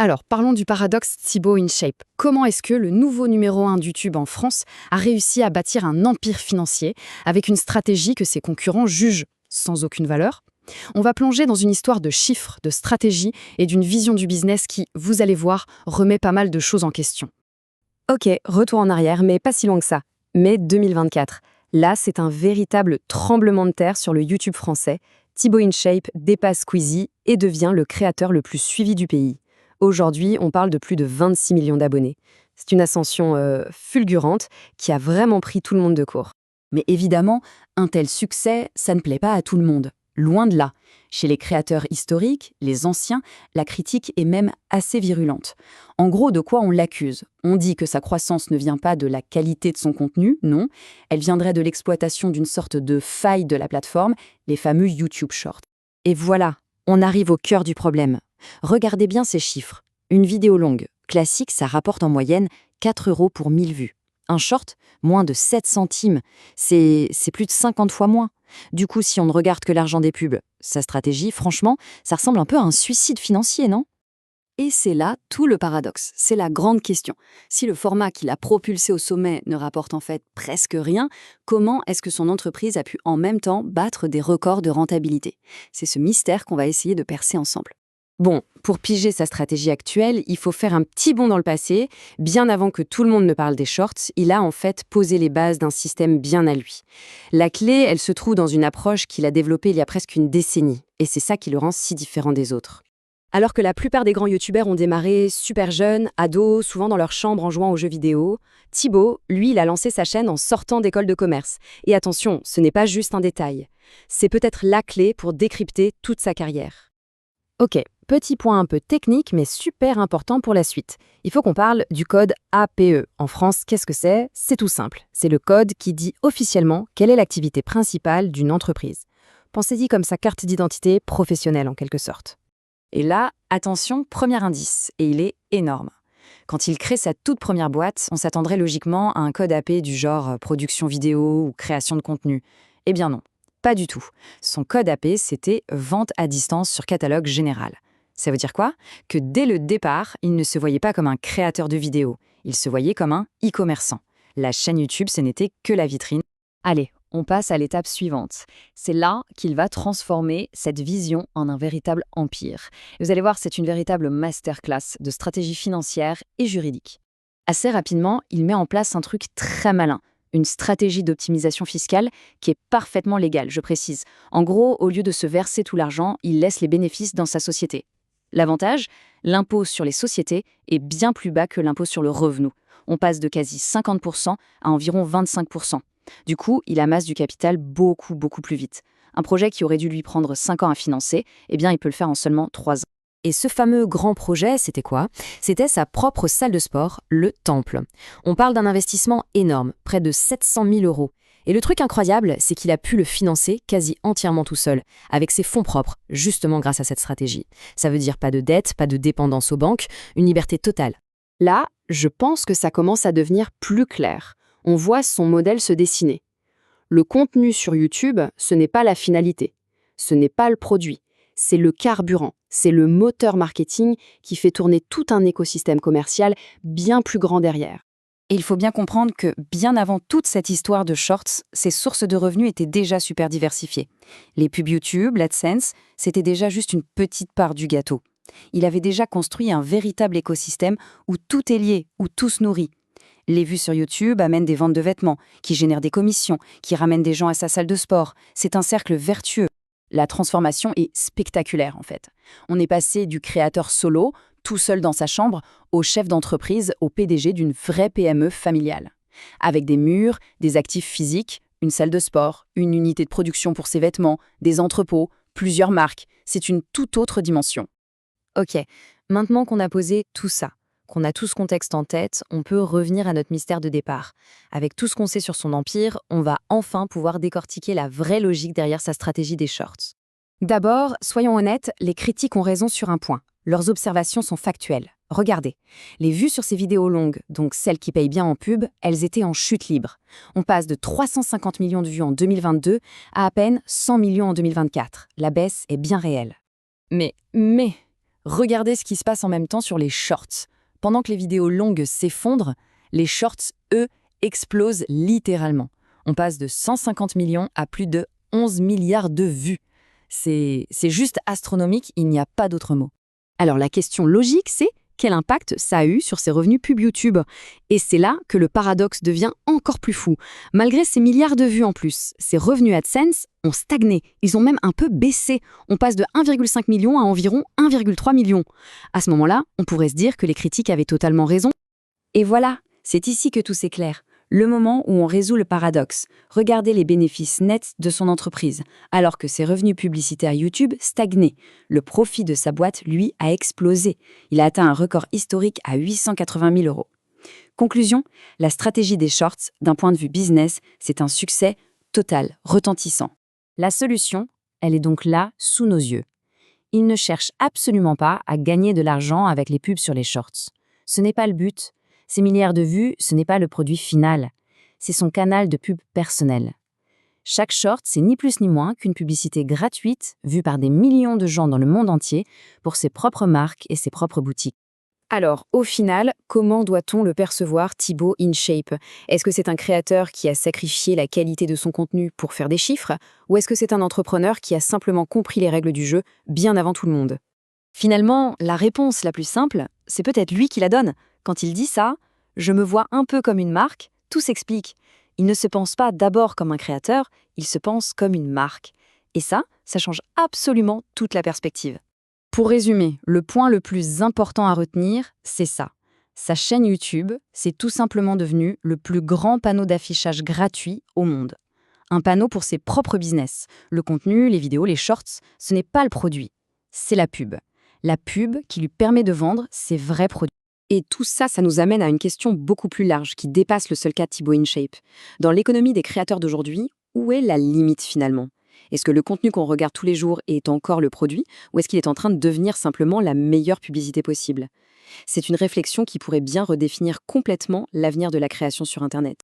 Alors, parlons du paradoxe Thibaut InShape. Comment est-ce que le nouveau numéro 1 d'YouTube en France a réussi à bâtir un empire financier avec une stratégie que ses concurrents jugent sans aucune valeur? On va plonger dans une histoire de chiffres, de stratégie et d'une vision du business qui, vous allez voir, remet pas mal de choses en question. Ok, retour en arrière, mais pas si loin que ça. Mai 2024. Là, c'est un véritable tremblement de terre sur le YouTube français. Thibaut InShape dépasse Squeezie et devient le créateur le plus suivi du pays. Aujourd'hui, on parle de plus de 26 millions d'abonnés. C'est une ascension fulgurante qui a vraiment pris tout le monde de court. Mais évidemment, un tel succès, ça ne plaît pas à tout le monde. Loin de là. Chez les créateurs historiques, les anciens, la critique est même assez virulente. En gros, de quoi on l'accuse? On dit que sa croissance ne vient pas de la qualité de son contenu, non. Elle viendrait de l'exploitation d'une sorte de faille de la plateforme, les fameux YouTube Shorts. Et voilà, on arrive au cœur du problème. Regardez bien ces chiffres. Une vidéo longue, classique, ça rapporte en moyenne 4 € pour 1000 vues. Un short, moins de 7 centimes. C'est plus de 50 fois moins. Du coup, si on ne regarde que l'argent des pubs, sa stratégie, franchement, ça ressemble un peu à un suicide financier, non? Et c'est là tout le paradoxe. C'est la grande question. Si le format qui l'a propulsé au sommet ne rapporte en fait presque rien, comment est-ce que son entreprise a pu en même temps battre des records de rentabilité? C'est ce mystère qu'on va essayer de percer ensemble. Bon, pour piger sa stratégie actuelle, il faut faire un petit bond dans le passé. Bien avant que tout le monde ne parle des shorts, il a en fait posé les bases d'un système bien à lui. La clé, elle se trouve dans une approche qu'il a développée il y a presque une décennie. Et c'est ça qui le rend si différent des autres. Alors que la plupart des grands youtubeurs ont démarré super jeunes, ados, souvent dans leur chambre en jouant aux jeux vidéo, Thibaut, lui, il a lancé sa chaîne en sortant d'école de commerce. Et attention, ce n'est pas juste un détail. C'est peut-être la clé pour décrypter toute sa carrière. Ok, petit point un peu technique, mais super important pour la suite. Il faut qu'on parle du code APE. En France, qu'est-ce que c'est? C'est tout simple. C'est le code qui dit officiellement quelle est l'activité principale d'une entreprise. Pensez-y comme sa carte d'identité professionnelle en quelque sorte. Et là, attention, premier indice, et il est énorme. Quand il crée sa toute première boîte, on s'attendrait logiquement à un code AP du genre production vidéo ou création de contenu. Eh bien non, pas du tout. Son code AP, c'était vente à distance sur catalogue général. Ça veut dire quoi? Que dès le départ, il ne se voyait pas comme un créateur de vidéos, il se voyait comme un e-commerçant. La chaîne YouTube, ce n'était que la vitrine. Allez, on passe à l'étape suivante. C'est là qu'il va transformer cette vision en un véritable empire. Et vous allez voir, c'est une véritable masterclass de stratégie financière et juridique. Assez rapidement, il met en place un truc très malin, une stratégie d'optimisation fiscale qui est parfaitement légale, je précise. En gros, au lieu de se verser tout l'argent, il laisse les bénéfices dans sa société. L'avantage, l'impôt sur les sociétés est bien plus bas que l'impôt sur le revenu. On passe de quasi 50% à environ 25%. Du coup, il amasse du capital beaucoup plus vite. Un projet qui aurait dû lui prendre 5 ans à financer, eh bien, il peut le faire en seulement 3 ans. Et ce fameux grand projet, c'était quoi? C'était sa propre salle de sport, le Temple. On parle d'un investissement énorme, près de 700 000 €. Et le truc incroyable, c'est qu'il a pu le financer quasi entièrement tout seul, avec ses fonds propres, justement grâce à cette stratégie. Ça veut dire pas de dette, pas de dépendance aux banques, une liberté totale. Là, je pense que ça commence à devenir plus clair. On voit son modèle se dessiner. Le contenu sur YouTube, ce n'est pas la finalité. Ce n'est pas le produit. C'est le carburant. C'est le moteur marketing qui fait tourner tout un écosystème commercial bien plus grand derrière. Et il faut bien comprendre que, bien avant toute cette histoire de shorts, ses sources de revenus étaient déjà super diversifiées. Les pubs YouTube, l'AdSense, c'était déjà juste une petite part du gâteau. Il avait déjà construit un véritable écosystème où tout est lié, où tout se nourrit. Les vues sur YouTube amènent des ventes de vêtements, qui génèrent des commissions, qui ramènent des gens à sa salle de sport. C'est un cercle vertueux. La transformation est spectaculaire en fait. On est passé du créateur solo, tout seul dans sa chambre, au chef d'entreprise, au PDG d'une vraie PME familiale. Avec des murs, des actifs physiques, une salle de sport, une unité de production pour ses vêtements, des entrepôts, plusieurs marques. C'est une toute autre dimension. Ok, maintenant qu'on a posé tout ça, qu'on a tout ce contexte en tête, on peut revenir à notre mystère de départ. Avec tout ce qu'on sait sur son empire, on va enfin pouvoir décortiquer la vraie logique derrière sa stratégie des shorts. D'abord, soyons honnêtes, les critiques ont raison sur un point. Leurs observations sont factuelles. Regardez, les vues sur ces vidéos longues, donc celles qui payent bien en pub, elles étaient en chute libre. On passe de 350 millions de vues en 2022 à peine 100 millions en 2024. La baisse est bien réelle. Mais, Regardez ce qui se passe en même temps sur les shorts. Pendant que les vidéos longues s'effondrent, les shorts, eux, explosent littéralement. On passe de 150 millions à plus de 11 milliards de vues. C'est juste astronomique, il n'y a pas d'autre mot. Alors la question logique, c'est quel impact ça a eu sur ses revenus pub YouTube? Et c'est là que le paradoxe devient encore plus fou. Malgré ces milliards de vues en plus, ces revenus AdSense ont stagné. Ils ont même un peu baissé. On passe de 1,5 million à environ 1,3 million. À ce moment-là, on pourrait se dire que les critiques avaient totalement raison. Et voilà, c'est ici que tout s'éclaire. Le moment où on résout le paradoxe. Regardez les bénéfices nets de son entreprise, alors que ses revenus publicitaires YouTube stagnaient. Le profit de sa boîte, lui, a explosé. Il a atteint un record historique à 880 000 €. Conclusion, la stratégie des shorts, d'un point de vue business, c'est un succès total, retentissant. La solution, elle est donc là, sous nos yeux. Il ne cherche absolument pas à gagner de l'argent avec les pubs sur les shorts. Ce n'est pas le but. Ces milliards de vues, ce n'est pas le produit final. C'est son canal de pub personnel. Chaque short, c'est ni plus ni moins qu'une publicité gratuite vue par des millions de gens dans le monde entier pour ses propres marques et ses propres boutiques. Alors, au final, comment doit-on le percevoir, Thibaut InShape? Est-ce que c'est un créateur qui a sacrifié la qualité de son contenu pour faire des chiffres, ou est-ce que c'est un entrepreneur qui a simplement compris les règles du jeu bien avant tout le monde? Finalement, la réponse la plus simple, c'est peut-être lui qui la donne. Quand il dit ça, je me vois un peu comme une marque, tout s'explique. Il ne se pense pas d'abord comme un créateur, il se pense comme une marque. Et ça change absolument toute la perspective. Pour résumer, le point le plus important à retenir, c'est ça. Sa chaîne YouTube, c'est tout simplement devenu le plus grand panneau d'affichage gratuit au monde. Un panneau pour ses propres business. Le contenu, les vidéos, les shorts, ce n'est pas le produit, c'est la pub. La pub qui lui permet de vendre ses vrais produits. Et tout ça, ça nous amène à une question beaucoup plus large qui dépasse le seul cas de Thibaut InShape. Dans l'économie des créateurs d'aujourd'hui, où est la limite finalement? Est-ce que le contenu qu'on regarde tous les jours est encore le produit, ou est-ce qu'il est en train de devenir simplement la meilleure publicité possible? C'est une réflexion qui pourrait bien redéfinir complètement l'avenir de la création sur Internet.